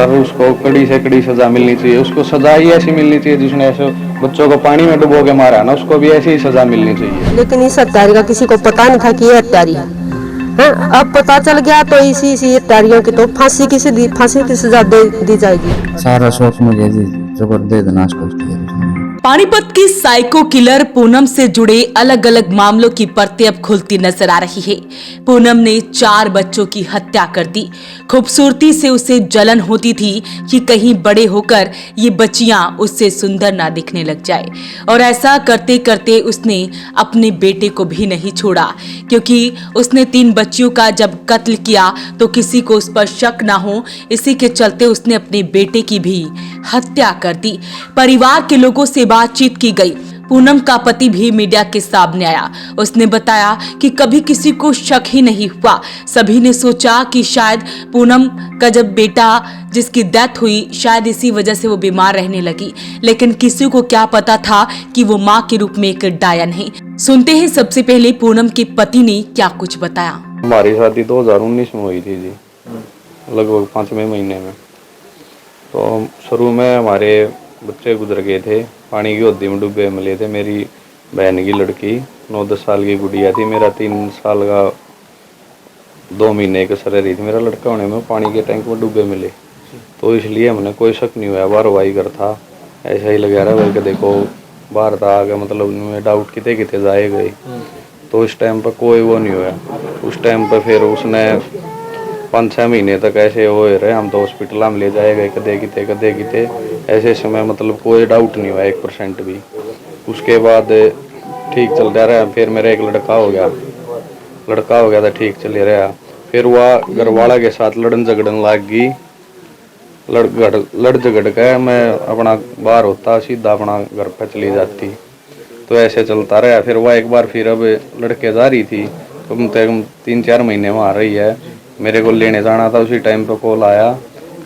Sir उसको कड़ी से कड़ी सजा मिलनी चाहिए। उसको सजा ही ऐसी मिलनी चाहिए जिसने ऐसे बच्चों को पानी में डुबो के मारा ना, उसको भी ऐसी ही सजा मिलनी चाहिए। लेकिन इस हत्यारी का किसी को पता नहीं था कि ये हत्यारी है। अब पता चल गया तो इसी हत्यारियों की तो फांसी की सजा दी जाएगी। सारा शौक मुझे जबरदस्त नाश कर दिया। पानीपत की साइको किलर पूनम से जुड़े अलग अलग मामलों की परतें अब खुलती नजर आ रही है। पूनम ने 4 बच्चों की हत्या कर दी। खूबसूरती से उसे जलन होती थी कि कहीं बड़े होकर ये बच्चियां उससे सुंदर ना दिखने लग जाए, और ऐसा करते करते उसने अपने बेटे को भी नहीं छोड़ा, क्योंकि उसने 3 बच्चियों का जब कत्ल किया तो किसी को उस पर शक ना हो, इसी के चलते उसने अपने बेटे की भी हत्या कर दी। परिवार के लोगों से बातचीत की गई। पूनम का पति भी मीडिया के सामने आया। उसने बताया कि कभी किसी को शक ही नहीं हुआ। सभी ने सोचा कि शायद पूनम का जब बेटा जिसकी डेथ हुई शायद इसी वजह से वो बीमार रहने लगी, लेकिन किसी को क्या पता था कि वो मां के रूप में एक डायन है। सुनते हैं सबसे पहले पूनम के पति ने क्या कुछ बताया। हमारी शादी 2019 में हुई थी जी, लगभग 5वें महीने में। तो शुरू में हमारे बच्चे गुजर गए थे, पानी की होदी में डूबे मिले थे। मेरी बहन की लड़की 9-10 साल की गुड़िया थी, मेरा 3 साल का 2 महीने का सर रही थी मेरा लड़का होने में, पानी के टैंक में डूबे मिले। तो इसलिए हमने कोई शक नहीं हुआ, वारवाई कर था ऐसा ही लगा रहा भाई कि देखो बाहर था आ गया, मतलब उनमें डाउट कितने कितने जाए गए। तो इस टाइम पर कोई वो नहीं हुआ। उस टाइम पर फिर उसने 5-6 महीने तक ऐसे हो रहे, हम तो हॉस्पिटल में ले जाए गए कदे किते ऐसे समय, मतलब कोई डाउट नहीं हुआ 1% भी। उसके बाद ठीक चल रहा है। फिर मेरा एक लड़का हो गया था, ठीक चल रहा। फिर वह घर वाला के साथ लड़न झगड़न लग गई। लड़ झगड़ के मैं अपना बाहर होता, सीधा अपना घर पर चली जाती। तो ऐसे चलता रहा। फिर वह एक बार फिर अब लड़के जा रही थी, कम से कम 3-4 महीने में आ रही है। मेरे को लेने जाना था, उसी टाइम पर कॉल आया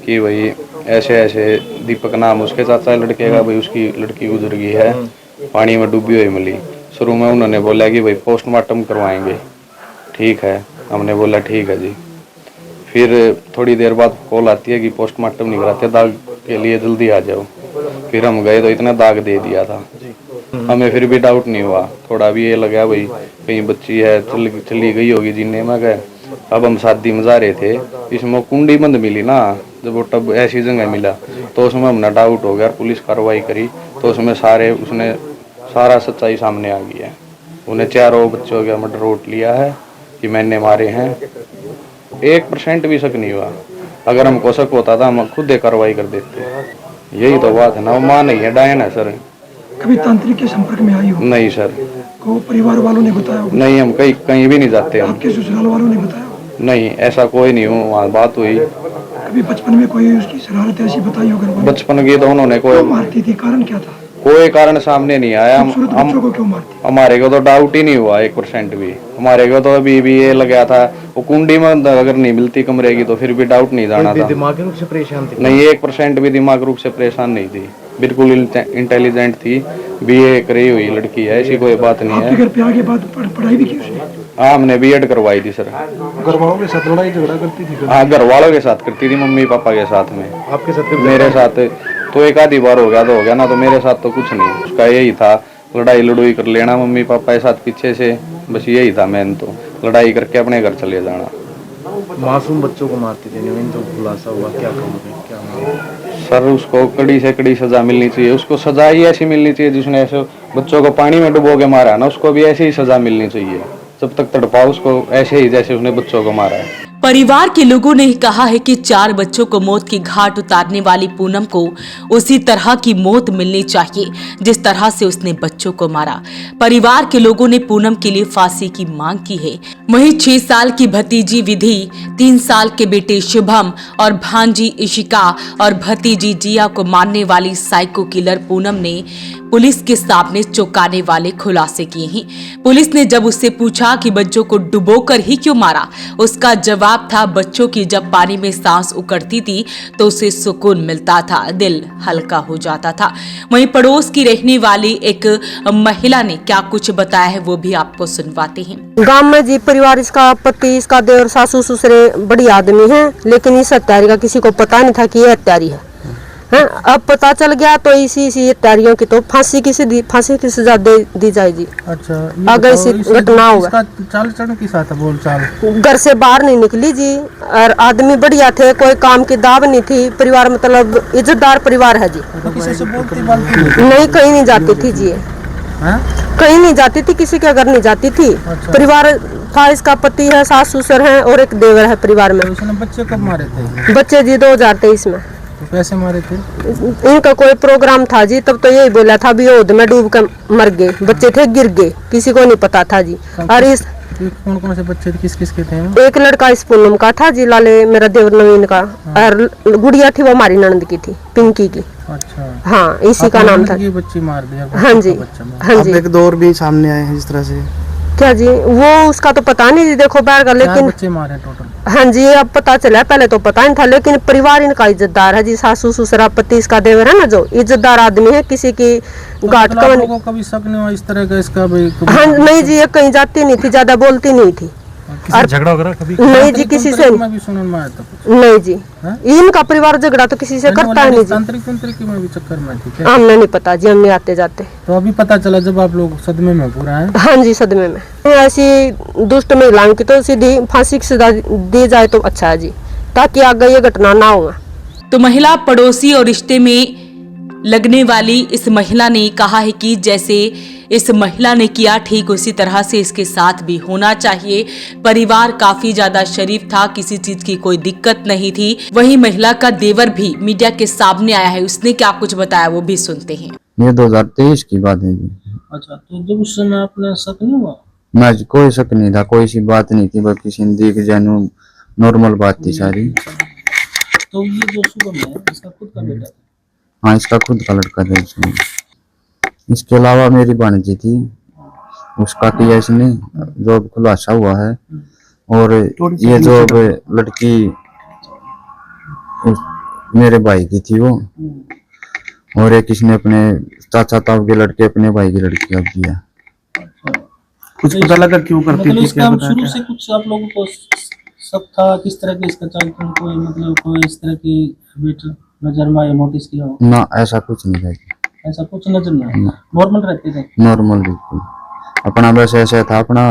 कि भाई ऐसे ऐसे दीपक नाम उसके चाचा लड़के का, भाई उसकी लड़की गुजर गई है, पानी में डूबी हुई मिली। शुरू में उन्होंने बोला कि भाई पोस्टमार्टम करवाएंगे। ठीक है, हमने बोला ठीक है जी। फिर थोड़ी देर बाद कॉल आती है कि पोस्टमार्टम नहीं कराते, दाग के लिए जल्दी आ जाओ। फिर हम गए तो इतना दाग दे दिया था, हमें फिर भी डाउट नहीं हुआ। थोड़ा भी ये लगा भाई कहीं बच्ची है चली गई होगी जीने में गए। अब हम शादी में जा रहे थे, इसमें कुंडी बंद मिली ना, जब वो टब ऐसी जगह मिला तो उसमें हमने डाउट हो गया। पुलिस कार्रवाई करी तो उसमें उसने सारा सच्चाई सामने आ गई है। उन्हें 4 बच्चों का मर्डर रोट लिया है कि मैंने मारे हैं। 1% भी शक नहीं हुआ। अगर हमको शक होता था हम खुद कार्रवाई कर देते। यही तो बात है ना, वो माँ नहीं है, डायन है सर। कभी तांत्रिक के संपर्क में आई हो? नहीं सर। को परिवार वालों ने बताया हो? नहीं, हम कहीं भी नहीं जाते हम। आपके ससुराल वालों ने बताया हो? नहीं, ऐसा कोई नहीं हो, वहाँ बात हुई। कभी बचपन में कोई उसकी शरारत ऐसी बताई हो घर वालों? बचपन की तो उन्होंने कोई मारती थी, कारण क्या था? कोई कारण सामने नहीं आया। बच्चों को क्यों मारती? हमारे को तो डाउट ही नहीं हुआ 1% भी। हमारे को तो अभी भी ये लगा था वो कुंडी में अगर नहीं मिलती कमरे की तो फिर भी डाउट नहीं जाना था। दिमागी रूप से परेशान थी? नहीं, 1% भी दिमाग रूप से परेशान नहीं थी, बिल्कुल इंटेलिजेंट थी। BA करी हुई लड़की है, ऐसी कोई बात नहीं है। घर पे आके बाद पढ़ाई भी की उसने? हाँ, हमने B.Ed करवाई थी सर। घर वालों के साथ लड़ाई झगड़ा करती थी? हाँ, घर वालों के साथ करती थी, मम्मी पापा के साथ में। आपके साथ? मेरे साथ तो एक आधी बार हो गया ना, तो मेरे साथ तो कुछ नहीं। उसका यही था लड़ाई लड़ोई कर लेना मम्मी पापा के साथ पीछे से, बस यही था मैन। तो लड़ाई करके अपने घर चले जाना। मासूम बच्चों को मारती थी, नवीन तो खुलासा हुआ, क्या कहोगे? क्या सर उसको कड़ी से कड़ी सजा मिलनी चाहिए। उसको सजा ही ऐसी मिलनी चाहिए जिसने ऐसे बच्चों को पानी में डुबो के मारा ना, उसको भी ऐसी ही सजा मिलनी चाहिए। जब तक तड़पाओ उसको ऐसे ही जैसे उसने बच्चों को मारा है। परिवार के लोगों ने कहा है कि 4 बच्चों को मौत की घाट उतारने वाली पूनम को उसी तरह की मौत मिलनी चाहिए जिस तरह से उसने बच्चों को मारा। परिवार के लोगों ने पूनम के लिए फांसी की मांग की है। वहीं 6 साल की भतीजी विधि, 3 साल के बेटे शुभम और भांजी इशिका और भतीजी जिया को मारने वाली साइको किलर पूनम ने पुलिस के सामने चौंकाने वाले खुलासे किए हैं। पुलिस ने जब उससे पूछा कि बच्चों को डुबोकर ही क्यों मारा, उसका जवाब था बच्चों की जब पानी में सांस उकड़ती थी तो उसे सुकून मिलता था, दिल हल्का हो जाता था। वहीं पड़ोस की रहने वाली एक महिला ने क्या कुछ बताया है वो भी आपको सुनवाते हैं। गांव में जी परिवार, इसका पति, इसका देवर, सासू ससुरे बड़ी आदमी है, लेकिन इस हत्यारी का किसी को पता नहीं था कि ये हत्यारी है। अब पता चल गया तो इसी हत्यारियों की तो फांसी की सजा दे दी जाएगी। अच्छा, अगर इसी घटना होगा। चाल चलन के साथ बोल चाल घर से बाहर नहीं निकली जी, और आदमी बढ़िया थे, कोई काम की दाव नहीं थी, परिवार मतलब इज्जतदार परिवार है जी। किसी से बोलती बालती नहीं, कहीं नहीं जाती थी जी, कहीं नहीं जाती थी, किसी के घर नहीं जाती थी। अच्छा। परिवार था, इसका पति है, सास ससुर है और एक देवर है परिवार में। उसने बच्चे कब मारे थे? बच्चे जी 2023 में। तो कैसे मारे थे? इनका कोई प्रोग्राम था जी, तब तो यही बोला था भी ओद में डूब कर मर गए, बच्चे थे गिर गए, किसी को नहीं पता था जी। और इस कौन कौन से बच्चे थे, किस किस के थे? एक लड़का इस पूनम का था जी, लाले मेरा देवर नवीन का, और गुड़िया थी वो हमारी ननद की थी, पिंकी की। अच्छा, हाँ, इसी का नाम था। ये बच्ची मार दिया? हाँ जी, हाँ जी। एक दौर भी सामने आए हैं इस तरह से। क्या जी, वो उसका तो पता नहीं जी, देखो बाहर का, लेकिन बच्चे मारे टोटल? हाँ जी, अब पता चला, पहले तो पता नहीं था, लेकिन परिवार इनका इज्जतदार है जी, सासू ससुरा, पति इसका देवर है ना, जो इज्जतदार आदमी है, किसी की गांठ का लोगों का भी शक नहीं हुआ इस तरह का इसका भाई? हाँ नहीं जी, ये कहीं जाती नहीं थी, ज्यादा बोलती नहीं थी। किसी झगड़ा वगैरह कभी? नहीं जी, किसी से मैं भी सुनने में आया था कुछ। नहीं जी, इनका परिवार झगड़ा तो किसी से करता है नहीं जी। तांत्रिक में भी चक्कर में थी क्या? हमें नहीं पता जी, हमें आते जाते। तो अभी पता चला जब आप लोग सदमे में पूरा है? हाँ जी, सदमे में। ऐसी दुष्ट महिलाओं की तो सीधी फांसी की सजा दी जाए तो अच्छा है जी, ताकि आगे ये घटना ना हो। तो महिला पड़ोसी और रिश्ते में लगने वाली इस महिला ने कहा है कि जैसे इस महिला ने किया ठीक उसी तरह से इसके साथ भी होना चाहिए। परिवार काफी ज्यादा शरीफ था, किसी चीज की कोई दिक्कत नहीं थी। वहीं महिला का देवर भी मीडिया के सामने आया है, उसने क्या कुछ बताया वो भी सुनते हैं। ये 2023 की बात है जी। अच्छा, तो जब उस समय आपने शक नहीं हुआ? मैं कोई शक नहीं था, कोई सी बात नहीं थी, बल्कि हिंदी की जानू नॉर्मल बात थी सारी। तो ये जो शुभम है इसका खुद का बेटा? हाँ, इसका खुद का लड़का था इसमें। इसके अलावा मेरी भांजी थी, उसका किया इसने, जॉब खुलासा हुआ है। और ये जॉब लड़की मेरे भाई की थी वो, और एक इसने अपने चाचा ताऊ के लड़के अपने भाई की लड़की अब दिया। कुछ पता लगा क्यों करती मतलब थी? इसका शुरू से कुछ आप लोगों को शक था किस तरह के इसका चाल चलन, कोई मतलब कोई इस तरह की हैबिट नजर में आया, नोटिस किया हो? ना, ऐसा कुछ नहीं था, ऐसा कुछ नजर नहीं आया, नॉर्मल रहते थे? नॉर्मल बिल्कुल अपना, बस ऐसा था, अपना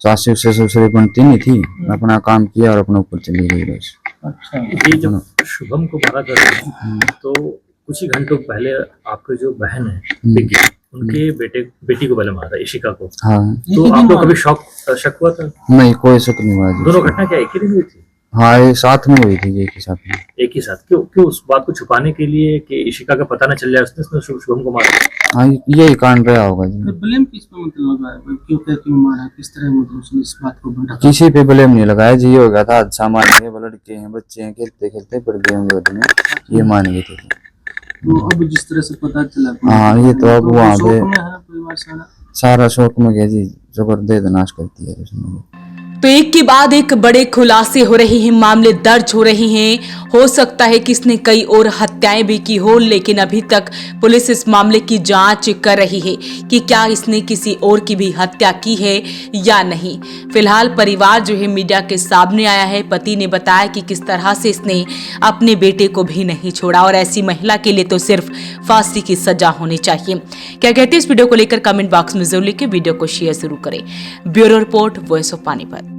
सासू से ससुरी बनती नहीं थी, अपना काम किया और अपने ऊपर चली गई बस। अच्छा, ये जब शुभम को मारा गया तो कुछ ही घंटों पहले आपके जो बहन है विकी, उनके बेटी को पहले मारा, इशिका को। हाँ, तो आपको कभी शक हुआ था? नहीं, कोई शक नहीं हुआ जी। दोनों घटना क्या एक ही दिन हुई थी? हाँ, ये साथ में हुई थी, एक ही साथ में। एक ही साथ? क्यों उस बात को छुपाने के लिए कि इशिका का पता न चल जाए उसने शुभम को मारा? हाँ, यही कांड रहा होगा जी। ब्लेम किस पे मतलब लगाया, क्यों मारा, किस तरह मतलब उसने इस बात को भड़का? किसी पे ब्लेम नहीं लगाया जी, ये हो गया था सामान है, वो लड़के हैं, बच्चे हैं, खेलते खेलते पड़ गए होंगे उसमें, ये मान गए थे। तो अब जिस तरह से पता चला, हाँ, ये तो अब वहाँ पे परिवार सारा शौक में गया जी, जबरदस्त नाश करती है उसमें। तो एक के बाद एक बड़े खुलासे हो रहे हैं, मामले दर्ज हो रहे हैं। हो सकता है कि इसने कई और हत्याएं भी की हो, लेकिन अभी तक पुलिस इस मामले की जांच कर रही है कि क्या इसने किसी और की भी हत्या की है या नहीं। फिलहाल परिवार जो है मीडिया के सामने आया है। पति ने बताया कि किस तरह से इसने अपने बेटे को भी नहीं छोड़ा, और ऐसी महिला के लिए तो सिर्फ फांसी की सजा होनी चाहिए। क्या कहते हैं इस वीडियो को लेकर कमेंट बॉक्स में जरूर लिखें, वीडियो को शेयर जरूर करें। Bureau report, voice of Panipat.